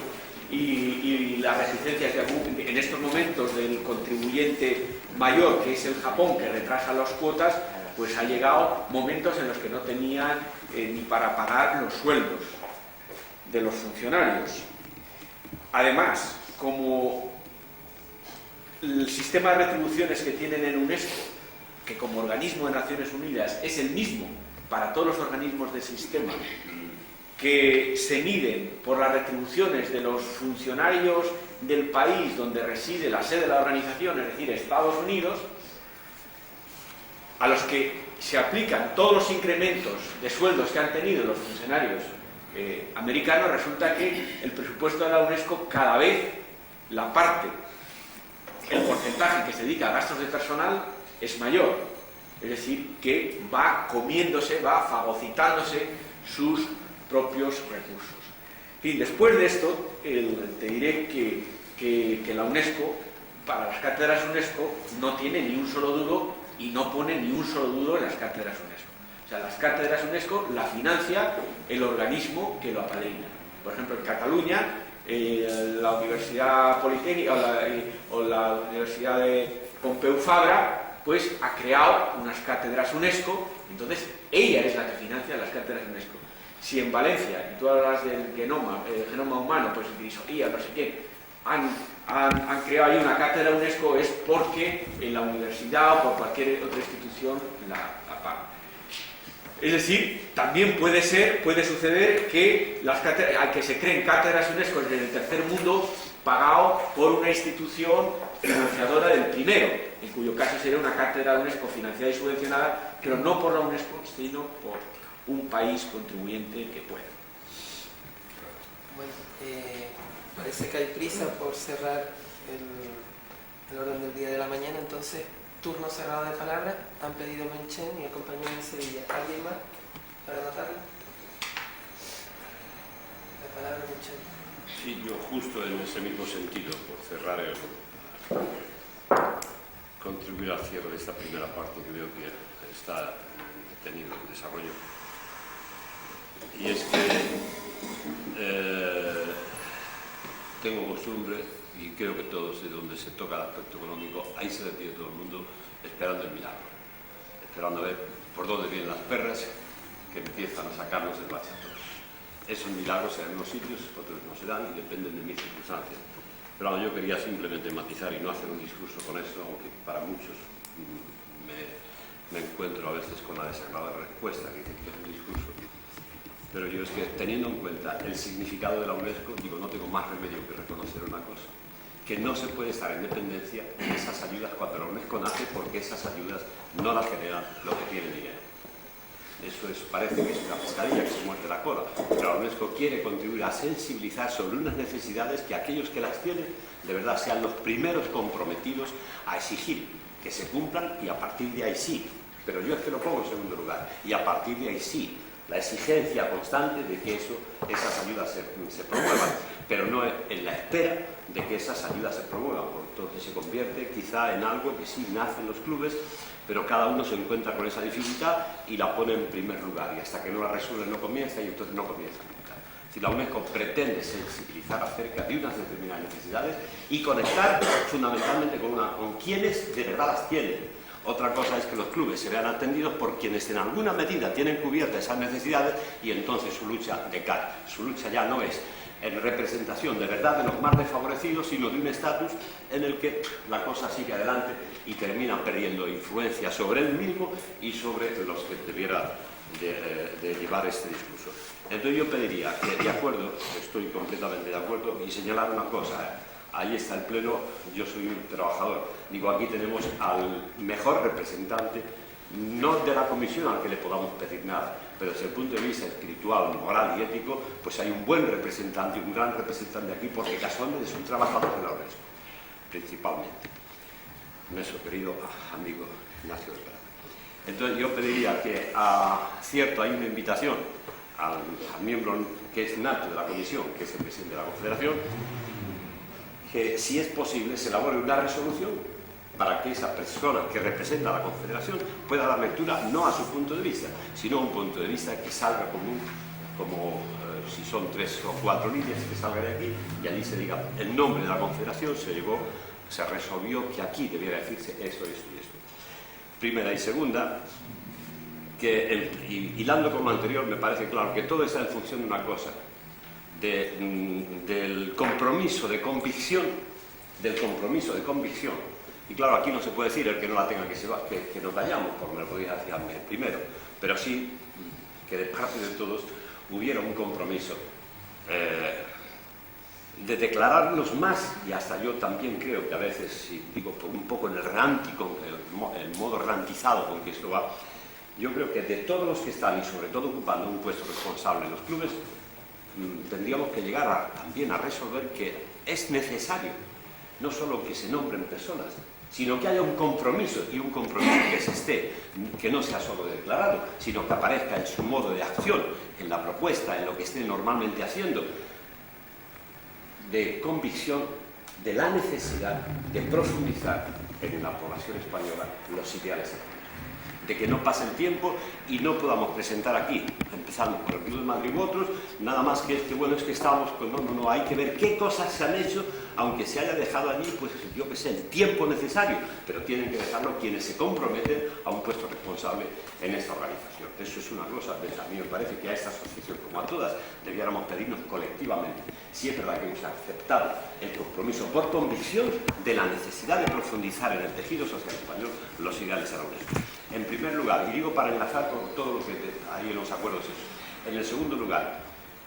y las reticencias en estos momentos del contribuyente mayor, que es el Japón, que retrasa las cuotas, pues ha llegado momentos en los que no tenían ni para pagar los sueldos de los funcionarios. Además, como el sistema de retribuciones que tienen en UNESCO, que como organismo de Naciones Unidas es el mismo para todos los organismos del sistema, que se miden por las retribuciones de los funcionarios del país donde reside la sede de la organización, es decir, Estados Unidos, a los que se aplican todos los incrementos de sueldos que han tenido los funcionarios americanos, resulta que el presupuesto de la UNESCO cada vez la parte, el porcentaje que se dedica a gastos de personal es mayor, es decir, que va comiéndose, va fagocitándose sus propios recursos. Y después de esto, te diré que la UNESCO, para las cátedras UNESCO, no tiene ni un solo duro y no pone ni un solo duro en las cátedras UNESCO. O sea, las cátedras UNESCO la financia el organismo que lo apadrina. Por ejemplo, en Cataluña, la Universidad Politécnica o la Universidad de Pompeu Fabra, pues ha creado unas cátedras UNESCO, entonces ella es la que financia las cátedras UNESCO. Si en Valencia, y tú hablas del genoma humano, pues Grisolía, no sé qué, han creado ahí una cátedra UNESCO, es porque en la universidad o por cualquier otra institución la paga. Es decir, también puede suceder que que se creen cátedras UNESCO en el tercer mundo pagado por una institución financiadora del primero, en cuyo caso sería una cátedra UNESCO financiada y subvencionada, pero no por la UNESCO, sino un país contribuyente que pueda. Bueno, parece que hay prisa por cerrar el orden del día de la mañana, entonces turno cerrado de palabra. Han pedido Menchen y el compañero de Sevilla. ¿Alguien más para anotarlo? La palabra Menchen. Sí, yo justo en ese mismo sentido, por cerrar contribuir al cierre de esta primera parte que veo que está detenido en desarrollo. Y es que tengo costumbre, y creo que todos, de donde se toca el aspecto económico, ahí se detiene todo el mundo esperando el milagro, esperando a ver por dónde vienen las perras que empiezan a sacarnos del bachatón. Esos milagros se dan en unos sitios, otros no se dan y dependen de mis circunstancias. Pero yo quería simplemente matizar y no hacer un discurso con esto, aunque para muchos me encuentro a veces con la desagradable respuesta que dice que es un discurso. Pero yo es que, teniendo en cuenta el significado de la UNESCO, digo, no tengo más remedio que reconocer una cosa, que no se puede estar en dependencia de esas ayudas cuando la UNESCO nace, porque esas ayudas no las generan los que tienen dinero. Eso parece que es una pescadilla que se muerde la cola, pero la UNESCO quiere contribuir a sensibilizar sobre unas necesidades que aquellos que las tienen de verdad sean los primeros comprometidos a exigir que se cumplan, y a partir de ahí sí, pero yo es que lo pongo en segundo lugar, y a partir de ahí sí, la exigencia constante de que esas ayudas se promuevan, pero no en la espera de que esas ayudas se promuevan, porque entonces se convierte quizá en algo que sí nace en los clubes, pero cada uno se encuentra con esa dificultad y la pone en primer lugar, y hasta que no la resuelve no comienza, y entonces no comienza nunca. Si la UNESCO pretende sensibilizar acerca de unas determinadas necesidades y conectar fundamentalmente con quienes de verdad las tienen. Otra cosa es que los clubes se vean atendidos por quienes en alguna medida tienen cubiertas esas necesidades, y entonces su lucha decae. Su lucha ya no es en representación de verdad de los más desfavorecidos, sino de un estatus en el que la cosa sigue adelante y terminan perdiendo influencia sobre él mismo y sobre los que debiera de llevar este discurso. Entonces yo pediría que, de acuerdo, estoy completamente de acuerdo, y señalar una cosa, ahí está el Pleno, yo soy un trabajador, digo, aquí tenemos al mejor representante, no de la comisión al que le podamos pedir nada, pero desde el punto de vista espiritual, moral y ético, pues hay un buen representante, un gran representante aquí, porque casualmente es un trabajador de la UNESCO, principalmente. Nuestro querido amigo Ignacio del Prado. Entonces yo pediría que, cierto, hay una invitación al miembro que es nato de la comisión, que es el presidente de la Confederación, que si es posible se elabore una resolución para que esa persona que representa a la Confederación pueda dar lectura no a su punto de vista, sino a un punto de vista que salga como si son 3 o 4 líneas, que salga de aquí y allí se diga el nombre de la Confederación, se resolvió que aquí debiera decirse esto, esto y esto. Primera y segunda, que hilando con lo anterior, me parece claro que todo está en función de una cosa, del compromiso de convicción, y claro, aquí no se puede decir el que no la tenga que nos vayamos, porque me lo podía decir a mí primero, pero sí que de parte de todos hubiera un compromiso de declararnos más, y hasta yo también creo que a veces, si digo un poco en el modo rantizado con que esto va, yo creo que de todos los que están, y sobre todo ocupando un puesto responsable en los clubes, tendríamos que llegar también a resolver que es necesario no solo que se nombren personas, sino que haya un compromiso, y un compromiso que no sea solo declarado, sino que aparezca en su modo de acción, en la propuesta, en lo que esté normalmente haciendo, de convicción de la necesidad de profundizar en la población española los ideales económicos. De que no pase el tiempo y no podamos presentar aquí, empezando por el Club de Madrid u otros, nada más que bueno, es que estamos, pues no, hay que ver qué cosas se han hecho, aunque se haya dejado allí, pues yo que sé, el tiempo necesario, pero tienen que dejarlo quienes se comprometen a un puesto responsable en esta organización. Eso es una cosa, a mí me parece que a esta asociación, como a todas, debiéramos pedirnos colectivamente, si es verdad que hemos aceptado el compromiso por convicción de la necesidad de profundizar en el tejido social español los ideales a la UNESCO. En primer lugar, y digo para enlazar con todo lo que hay en los acuerdos esos. En el segundo lugar,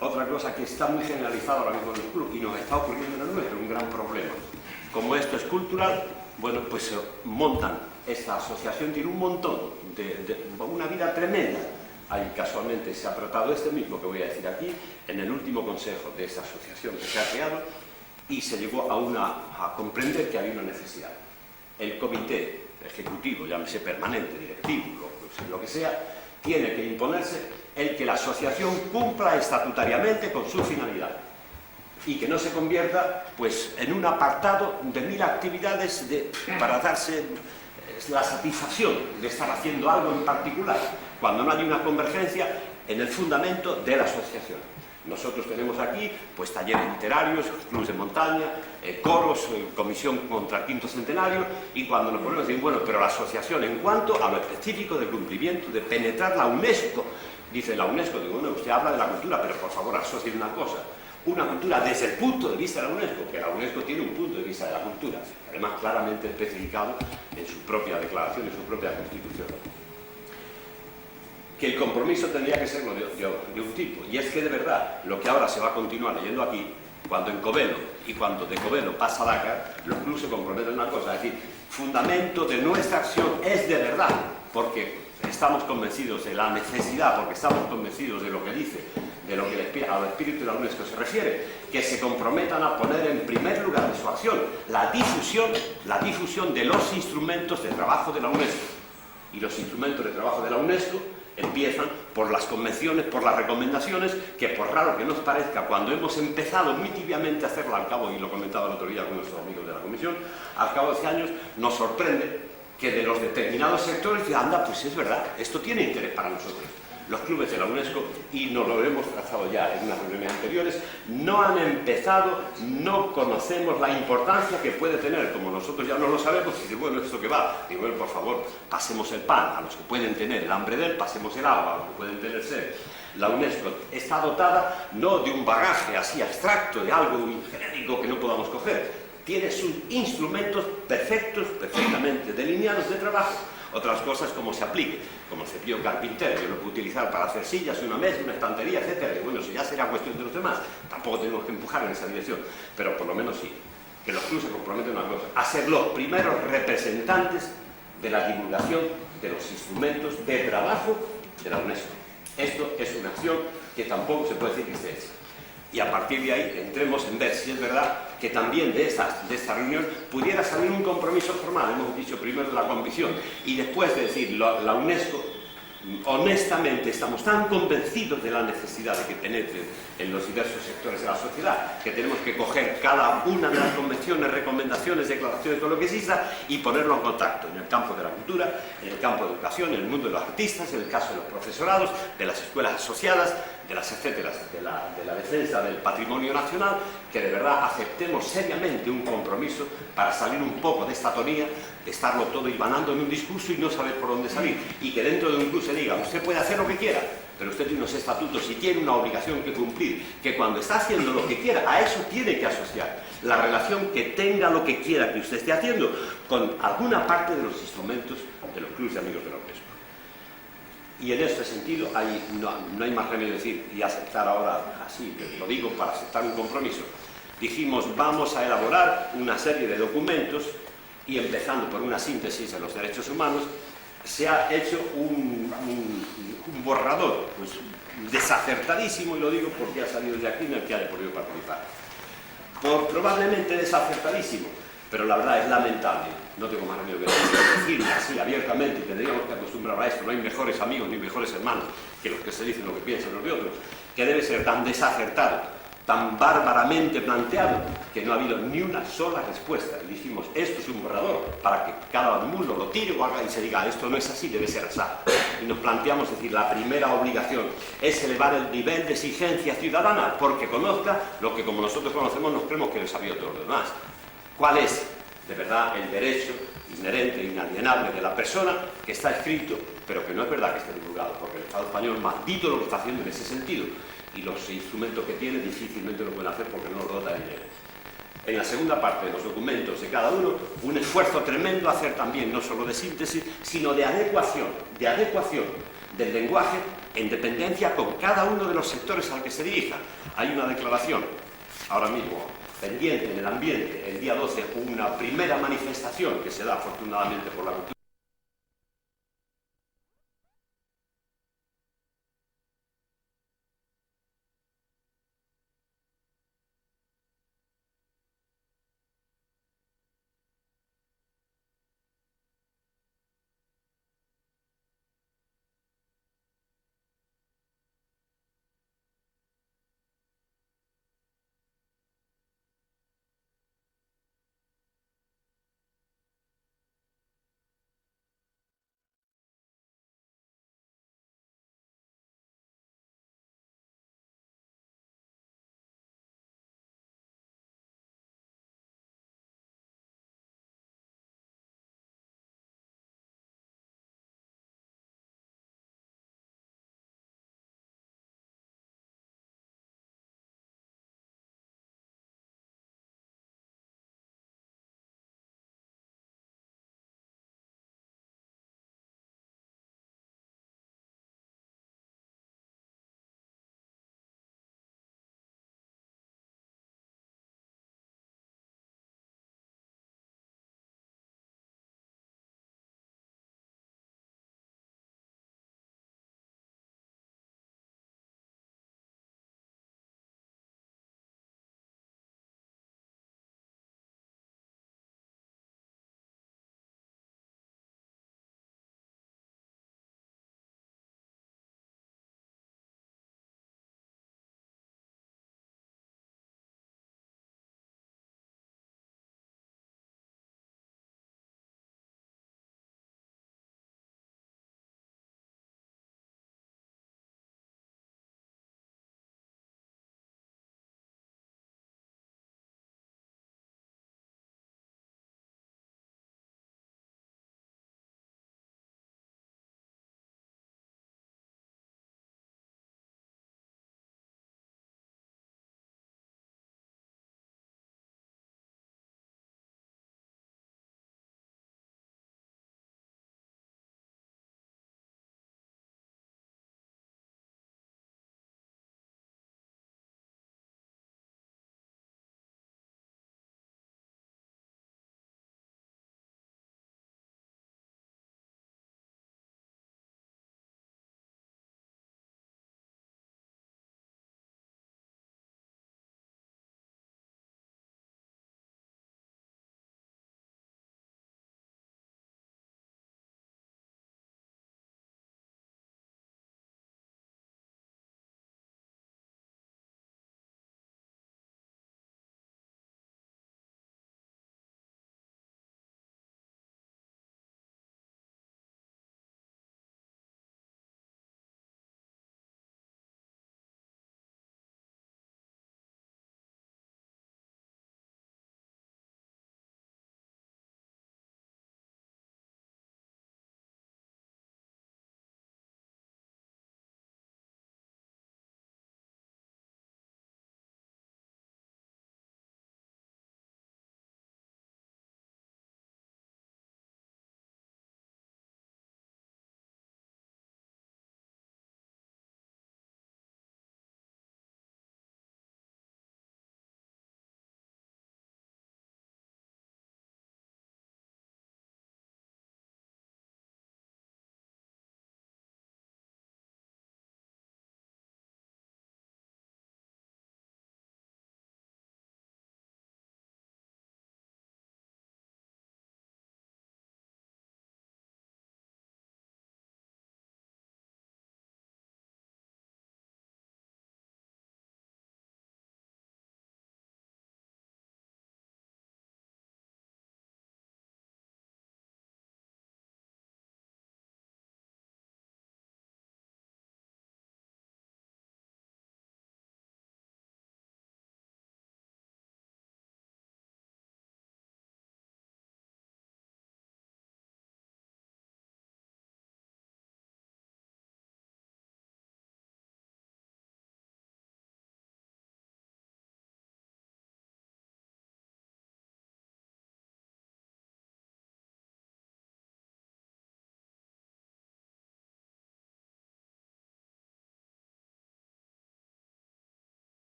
otra cosa que está muy generalizada ahora mismo en el club y nos está ocurriendo en el nuestro, un gran problema. Como esto es cultural, bueno, pues se montan, esta asociación tiene un montón, una vida tremenda casualmente se ha tratado este mismo que voy a decir aquí, en el último consejo de esta asociación que se ha creado, y se llegó a comprender que había una necesidad. El comité ejecutivo, llámese permanente, directivo, lo que sea, tiene que imponerse el que la asociación cumpla estatutariamente con su finalidad y que no se convierta pues, en un apartado de 1000 actividades para darse la satisfacción de estar haciendo algo en particular, cuando no hay una convergencia en el fundamento de la asociación. Nosotros tenemos aquí pues, talleres literarios, clubes de montaña, coros, comisión contra el quinto centenario, y cuando nos ponemos a decir, bueno, pero la asociación en cuanto a lo específico del cumplimiento, de penetrar la UNESCO, dice la UNESCO, digo, bueno, usted habla de la cultura, pero por favor asocie una cosa, una cultura desde el punto de vista de la UNESCO, que la UNESCO tiene un punto de vista de la cultura, además claramente especificado en su propia declaración, en su propia constitución. Que el compromiso tendría que ser de un tipo, y es que de verdad, lo que ahora se va a continuar leyendo aquí, cuando en Covelo y cuando de Covelo pasa a Dakar, los clubes se comprometen en una cosa, es decir, fundamento de nuestra acción es de verdad, porque estamos convencidos de la necesidad, porque estamos convencidos de lo que dice, de lo que al espíritu de la UNESCO se refiere, que se comprometan a poner en primer lugar de su acción la difusión de los instrumentos de trabajo de la UNESCO. Y los instrumentos de trabajo de la UNESCO empiezan por las convenciones, por las recomendaciones, que por raro que nos parezca, cuando hemos empezado muy tibiamente a hacerlo al cabo, y lo comentaba el otro día con nuestros amigos de la comisión, al cabo de 10 años nos sorprende que de los determinados sectores, anda, pues es verdad, esto tiene interés para nosotros. Los clubes de la UNESCO, y nos lo hemos trazado ya en unas reuniones anteriores, no han empezado, no conocemos la importancia que puede tener, como nosotros ya no lo sabemos, y digo, bueno, ¿esto qué va? Digo, bueno, por favor, pasemos el pan a los que pueden tener el hambre de él, pasemos el agua a los que pueden tener sed. La UNESCO está dotada no de un bagaje así abstracto, de algo genérico que no podamos coger, tiene sus instrumentos perfectos, perfectamente delineados de trabajo. Otras cosas como se aplique, como el cepillo carpintero, que lo puede utilizar para hacer sillas, una mesa, una estantería, etc. Y bueno, eso ya será cuestión de los demás, tampoco tenemos que empujar en esa dirección, pero por lo menos sí, que los clubes se comprometen a una cosa, a ser los primeros representantes de la divulgación de los instrumentos de trabajo de la UNESCO. Esto es una acción que tampoco se puede decir que esté hecha. Y a partir de ahí entremos en ver si es verdad que también de esta reunión pudiera salir un compromiso formal. Hemos dicho primero la convicción y después de decir la UNESCO, honestamente estamos tan convencidos de la necesidad de que penetre en los diversos sectores de la sociedad que tenemos que coger cada una de las convenciones, recomendaciones, declaraciones, todo lo que exista y ponerlo en contacto en el campo de la cultura, en el campo de educación, en el mundo de los artistas, en el caso de los profesorados, de las escuelas asociadas, de las etcétera, de la defensa del patrimonio nacional, que de verdad aceptemos seriamente un compromiso para salir un poco de esta tonía, de estarlo todo hilvanando en un discurso y no saber por dónde salir, y que dentro de un club se diga, usted puede hacer lo que quiera, pero usted tiene unos estatutos y tiene una obligación que cumplir, que cuando está haciendo lo que quiera, a eso tiene que asociar la relación que tenga lo que quiera que usted esté haciendo con alguna parte de los instrumentos de los clubes de amigos de la UNESCO. Y en este sentido no hay más remedio decir y aceptar ahora, así lo digo, para aceptar un compromiso. Dijimos, vamos a elaborar una serie de documentos y empezando por una síntesis de los derechos humanos, se ha hecho un borrador, pues desacertadísimo, y lo digo porque ha salido de aquí en el que haya podido participar. Probablemente desacertadísimo, pero la verdad es lamentable. No tengo más remedio que decirlo así abiertamente, y tendríamos que acostumbrar a esto. No hay mejores amigos ni mejores hermanos que los que se dicen lo que piensan los de otros, que debe ser tan desacertado, tan bárbaramente planteado, que no ha habido ni una sola respuesta. Y dijimos, esto es un borrador, para que cada uno lo tire o haga y se diga, esto no es así, debe ser así. Y nos planteamos, es decir, la primera obligación es elevar el nivel de exigencia ciudadana, porque conozca lo que como nosotros conocemos nos creemos que lo sabía todo lo demás. ¿Cuál es, de verdad, el derecho inherente, inalienable de la persona que está escrito, pero que no es verdad que esté divulgado, porque el Estado español maldito lo que está haciendo en ese sentido, y los instrumentos que tiene difícilmente lo pueden hacer porque no lo dota de dinero. En la segunda parte de los documentos de cada uno, un esfuerzo tremendo a hacer también, no solo de síntesis, sino de adecuación del lenguaje en dependencia con cada uno de los sectores al que se dirija. Hay una declaración, ahora mismo, pendiente en el ambiente, el día 12, una primera manifestación que se da afortunadamente por la cultura.